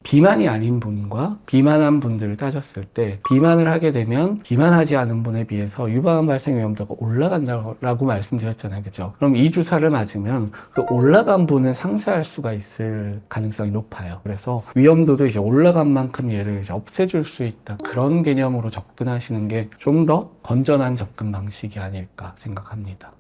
비만이 아닌 분과 비만한 분들을 따졌을 때 비만을 하게 되면 비만하지 않은 분에 비해서 유방암 발생 위험도가 올라간다고 말씀드렸잖아요. 그죠? 그럼 이 주사를 맞으면 그 올라간 분은 상쇄할 수가 있을 가능성이 높아요. 그래서 위험도도 이제 올라간 만큼 얘를 이제 없애줄 수 있다. 그런 개념으로 접근하시는 게 좀 더 건전한 접근 방식이 아닐까 생각합니다.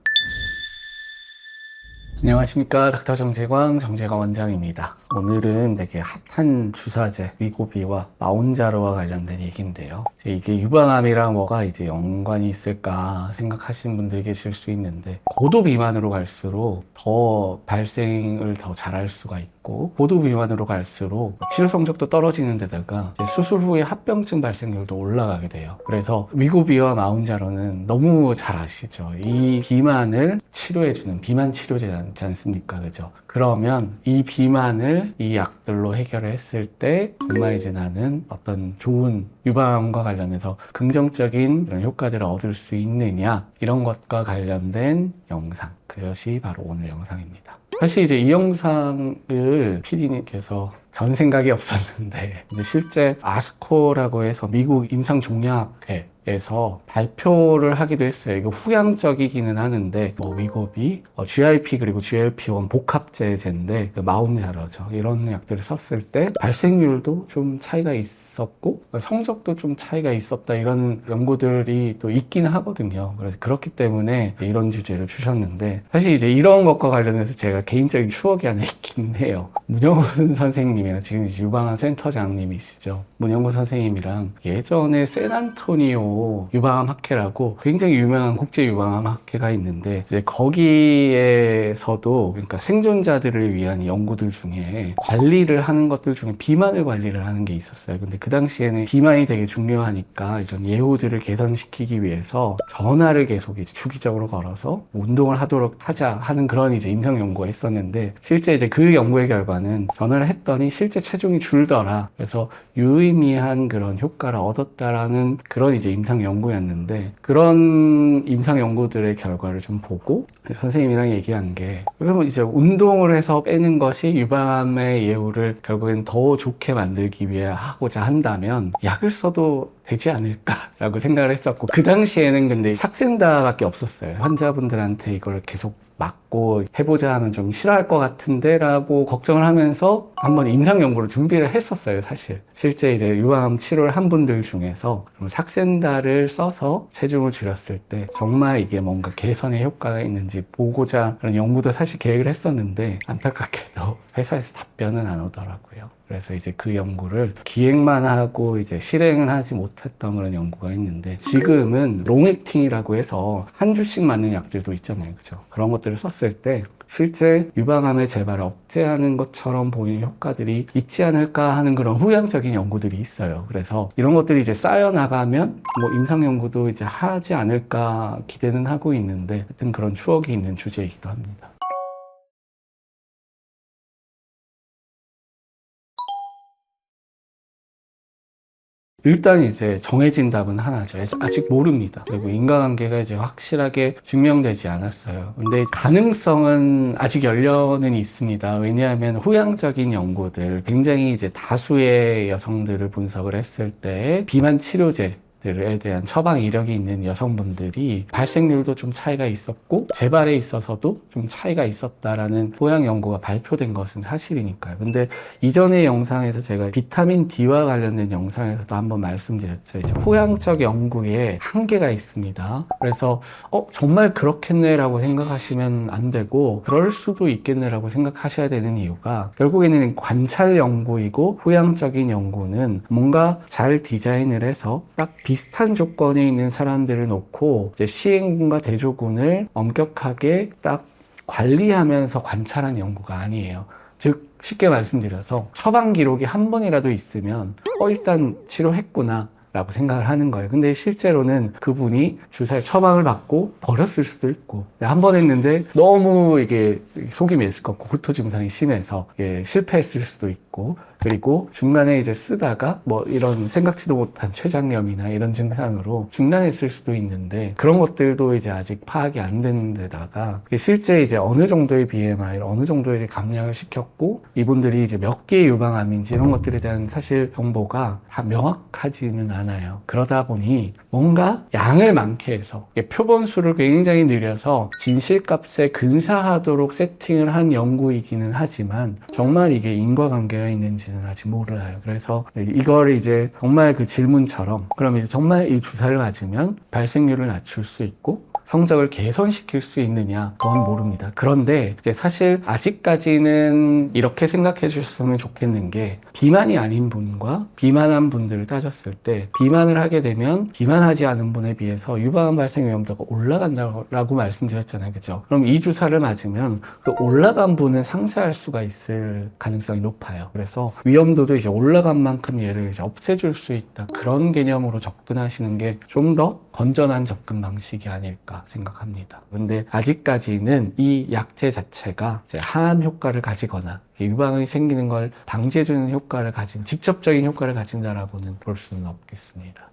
안녕하십니까. 닥터 정재광 원장입니다. 오늘은 되게 핫한 주사제 위고비와 마운자로와 관련된 얘기인데요. 이게 유방암이랑 뭐가 이제 연관이 있을까 생각하시는 분들이 계실 수 있는데, 고도 비만으로 갈수록 더 발생을 더 잘할 수가 있고, 고도 비만으로 갈수록 치료 성적도 떨어지는 데다가 수술 후에 합병증 발생률도 올라가게 돼요. 그래서 위고비와 마운자로는 너무 잘 아시죠? 이 비만을 치료해주는 비만 치료제지 않습니까? 그죠? 그러면 이 비만을 이 약들로 해결을 했을 때 정말 이제 나는 어떤 좋은 유방암과 관련해서 긍정적인 이런 효과들을 얻을 수 있느냐, 이런 것과 관련된 영상, 그것이 바로 오늘 영상입니다. 사실 이제 이 영상을 PD님께서 전 생각이 없었는데, 근데 실제 아스코라고 해서 미국 임상종양학회에서 발표를 하기도 했어요. 이거 후양적이기는 하는데, 위고비, GIP 그리고 GLP-1 복합제제인데, 마운자로죠. 이런 약들을 썼을 때 발생률도 좀 차이가 있었고 성적도 좀 차이가 있었다, 이런 연구들이 또 있긴 하거든요. 그래서 그렇기 때문에 이런 주제를 주셨는데, 사실 이제 이런 것과 관련해서 제가 개인적인 추억이 하나 있긴 해요. 문영훈 선생님이랑, 지금 이제 유방암 센터장님이시죠. 문영훈 선생님이랑 예전에 샌안토니오 유방암 학회라고 굉장히 유명한 국제 유방암 학회가 있는데, 이제 거기에서도, 그러니까 생존자들을 위한 연구들 중에 관리를 하는 것들 중에 비만을 관리를 하는 게 있었어요. 근데 그 당시에는 비만이 되게 중요하니까 이런 예후들을 개선시키기 위해서 전화를 계속 이제 주기적으로 걸어서 운동을 하자 하는 그런 이제 임상 연구가 있었는데, 실제 이제 그 연구의 결과는 전화를 했더니 실제 체중이 줄더라. 그래서 유의미한 그런 효과를 얻었다라는 그런 이제 임상 연구였는데, 그런 임상 연구들의 결과를 좀 보고 선생님이랑 얘기한 게, 그러면 이제 운동을 해서 빼는 것이 유방암의 예후를 결국엔 더 좋게 만들기 위해 하고자 한다면 약을 써도 되지 않을까라고 생각을 했었고, 그 당시에는 근데 삭센다밖에 없었어요. 환자분들한테 이걸 계속 맞고 해보자 하면 좀 싫어할 것 같은데 라고 걱정을 하면서 한번 임상 연구를 준비를 했었어요. 사실 실제 이제 유방암 치료를 한 분들 중에서 삭센다를 써서 체중을 줄였을 때 정말 이게 뭔가 개선의 효과가 있는지 보고자 그런 연구도 사실 계획을 했었는데, 안타깝게도 회사에서 답변은 안 오더라고요. 그래서 이제 그 연구를 기획만 하고 이제 실행을 하지 못했던 그런 연구가 있는데, 지금은 롱액팅이라고 해서 한 주씩 맞는 약들도 있잖아요. 그죠? 그런 것들을 썼을 때 실제 유방암의 재발을 억제하는 것처럼 보이는 효과들이 있지 않을까 하는 그런 후향적인 연구들이 있어요. 그래서 이런 것들이 이제 쌓여나가면 임상 연구도 이제 하지 않을까 기대는 하고 있는데, 하여튼 그런 추억이 있는 주제이기도 합니다. 일단 이제 정해진 답은 하나죠. 아직 모릅니다. 그리고 인과관계가 이제 확실하게 증명되지 않았어요. 근데 가능성은 아직 열려는 있습니다. 왜냐하면 후향적인 연구들, 굉장히 이제 다수의 여성들을 분석을 했을 때 비만 치료제 들에 대한 처방 이력이 있는 여성분들이 발생률도 좀 차이가 있었고 재발에 있어서도 좀 차이가 있었다라는 후양 연구가 발표된 것은 사실이니까요. 근데 이전의 영상에서 제가 비타민 D와 관련된 영상에서도 한번 말씀드렸죠. 이제 후양적 연구에 한계가 있습니다. 그래서 정말 그렇겠네라고 생각하시면 안 되고, 그럴 수도 있겠네라고 생각하셔야 되는 이유가, 결국에는 관찰 연구이고 후양적인 연구는 뭔가 잘 디자인을 해서 딱 비슷한 조건에 있는 사람들을 놓고 이제 시행군과 대조군을 엄격하게 딱 관리하면서 관찰한 연구가 아니에요. 즉 쉽게 말씀드려서 처방 기록이 한 번이라도 있으면 일단 치료했구나, 라고 생각을 하는 거예요. 근데 실제로는 그분이 주사에 처방을 받고 버렸을 수도 있고, 한 번 했는데 너무 이게 속이 메스껍고 구토 증상이 심해서 이게 실패했을 수도 있고, 그리고 중간에 이제 쓰다가 뭐 이런 생각지도 못한 췌장염이나 이런 증상으로 중단했을 수도 있는데, 그런 것들도 이제 아직 파악이 안 되는 데다가 실제 이제 어느 정도의 BMI를 어느 정도의 감량을 시켰고 이분들이 이제 몇 개의 유방암인지 이런 것들에 대한 사실 정보가 다 명확하지는 않아요. 그러다 보니 뭔가 양을 많게 해서 표본수를 굉장히 늘려서 진실값에 근사하도록 세팅을 한 연구이기는 하지만 정말 이게 인과관계가 있는지는 아직 몰라요. 그래서 이걸 이제 정말 그 질문처럼 그럼 이제 정말 이 주사를 맞으면 발생률을 낮출 수 있고 성적을 개선시킬 수 있느냐, 그건 모릅니다. 그런데 이제 사실 아직까지는 이렇게 생각해 주셨으면 좋겠는 게, 비만이 아닌 분과 비만한 분들을 따졌을 때 비만을 하게 되면 비만하지 않은 분에 비해서 유방암 발생 위험도가 올라간다고 말씀드렸잖아요. 그죠? 그럼 이 주사를 맞으면 그 올라간 분은 상쇄할 수가 있을 가능성이 높아요. 그래서 위험도도 이제 올라간 만큼 얘를 이제 없애줄 수 있다, 그런 개념으로 접근하시는 게 좀 더 건전한 접근 방식이 아닐까 생각합니다. 근데 아직까지는 이 약제 자체가 이제 항암 효과를 가지거나 유방암이 생기는 걸 방지해주는 효과를 가진, 직접적인 효과를 가진다라고는 볼 수는 없겠습니다.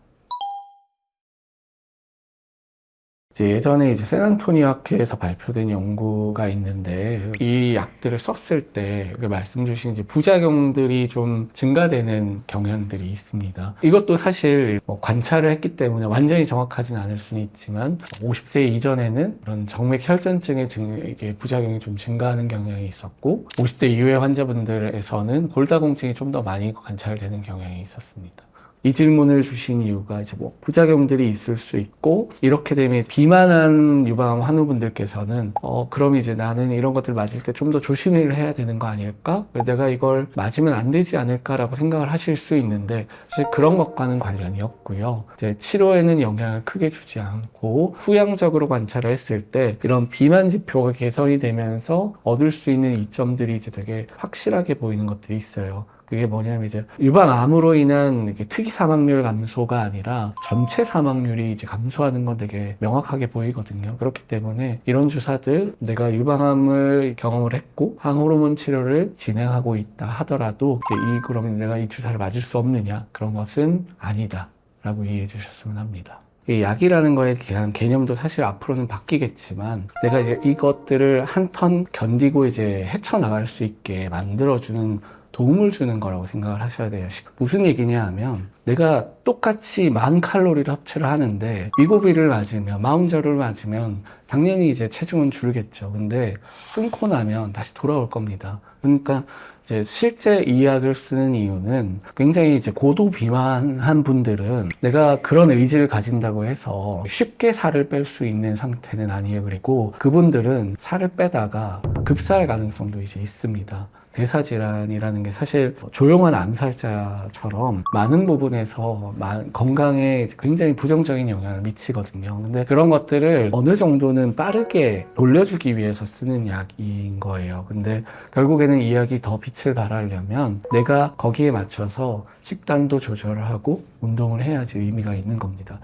이제 예전에 이제 샌안토니오 학회에서 발표된 연구가 있는데, 이 약들을 썼을 때 말씀 주신 이제 부작용들이 좀 증가되는 경향들이 있습니다. 이것도 사실 뭐 관찰을 했기 때문에 완전히 정확하진 않을 수는 있지만 50세 이전에는 그런 정맥 혈전증의 이게 부작용이 좀 증가하는 경향이 있었고, 50대 이후의 환자분들에서는 골다공증이 좀 더 많이 관찰되는 경향이 있었습니다. 이 질문을 주신 이유가 이제 뭐 부작용들이 있을 수 있고, 이렇게 되면 비만한 유방암 환우분들께서는 그럼 이제 나는 이런 것들 맞을 때 좀 더 조심을 해야 되는 거 아닐까? 내가 이걸 맞으면 안 되지 않을까라고 생각을 하실 수 있는데, 사실 그런 것과는 관련이 없고요. 이제 치료에는 영향을 크게 주지 않고 후양적으로 관찰을 했을 때 이런 비만 지표가 개선이 되면서 얻을 수 있는 이점들이 이제 되게 확실하게 보이는 것들이 있어요. 그게 뭐냐면 이제 유방암으로 인한 특이 사망률 감소가 아니라 전체 사망률이 이제 감소하는 건 되게 명확하게 보이거든요. 그렇기 때문에 이런 주사들, 내가 유방암을 경험을 했고 항호르몬 치료를 진행하고 있다 하더라도 이제 그러면 내가 이 주사를 맞을 수 없느냐, 그런 것은 아니다 라고 이해해 주셨으면 합니다. 이 약이라는 거에 대한 개념도 사실 앞으로는 바뀌겠지만, 내가 이제 이것들을 한 턴 견디고 이제 헤쳐나갈 수 있게 만들어주는, 도움을 주는 거라고 생각을 하셔야 돼요. 무슨 얘기냐 하면, 내가 똑같이 10,000칼로리를 섭취를 하는데 위고비를 맞으면, 마운저를 맞으면 당연히 이제 체중은 줄겠죠. 근데 끊고 나면 다시 돌아올 겁니다. 그러니까 이제 실제 이 약을 쓰는 이유는, 굉장히 이제 고도 비만한 분들은 내가 그런 의지를 가진다고 해서 쉽게 살을 뺄 수 있는 상태는 아니에요. 그리고 그분들은 살을 빼다가 급사할 가능성도 이제 있습니다. 대사질환이라는 게 사실 조용한 암살자처럼 많은 부분에서 건강에 굉장히 부정적인 영향을 미치거든요. 근데 그런 것들을 어느 정도는 빠르게 돌려주기 위해서 쓰는 약인 거예요. 근데 결국에는 이 약이 더 빛을 발하려면 내가 거기에 맞춰서 식단도 조절을 하고 운동을 해야지 의미가 있는 겁니다.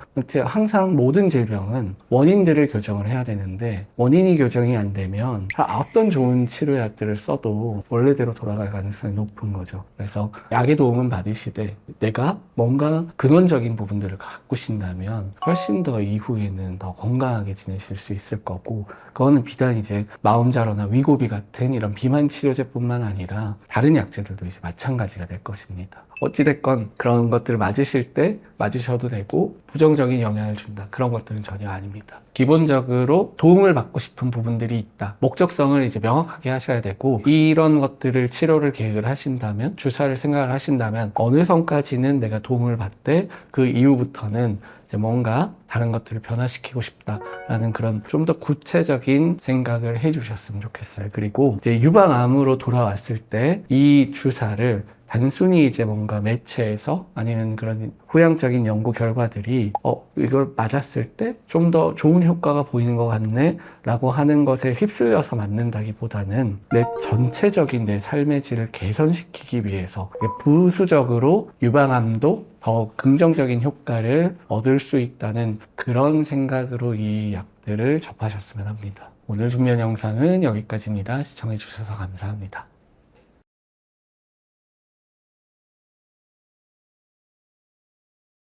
항상 모든 질병은 원인들을 교정을 해야 되는데, 원인이 교정이 안 되면 어떤 좋은 치료약들을 써도 원래대로 돌아갈 가능성이 높은 거죠. 그래서 약의 도움은 받으시되 내가 뭔가 근원적인 부분들을 가꾸신다면 훨씬 더 이후에는 더 건강하게 지내실 수 있을 거고, 그거는 비단 이제 마운자로나 위고비 같은 이런 비만 치료제뿐만 아니라 다른 약제들도 이제 마찬가지가 될 것입니다. 어찌됐건 그런 것들을 맞으실 때 맞으셔도 되고, 부정적인 영향을 준다, 그런 것들은 전혀 아닙니다. 기본적으로 도움을 받고 싶은 부분들이 있다, 목적성을 이제 명확하게 하셔야 되고, 이런 것들을 치료를 계획을 하신다면, 주사를 생각을 하신다면 어느 선까지는 내가 도움을 받되 그 이후부터는 이제 뭔가 다른 것들을 변화시키고 싶다라는 그런 좀 더 구체적인 생각을 해주셨으면 좋겠어요. 그리고 이제 유방암으로 돌아왔을 때 이 주사를 단순히 이제 뭔가 매체에서 아니면 그런 후양적인 연구 결과들이 이걸 맞았을 때 좀 더 좋은 효과가 보이는 것 같네 라고 하는 것에 휩쓸려서 맞는다기보다는 내 전체적인 내 삶의 질을 개선시키기 위해서 부수적으로 유방암도 더 긍정적인 효과를 얻을 수 있다는 그런 생각으로 이 약들을 접하셨으면 합니다. 오늘 준비한 영상은 여기까지입니다. 시청해주셔서 감사합니다.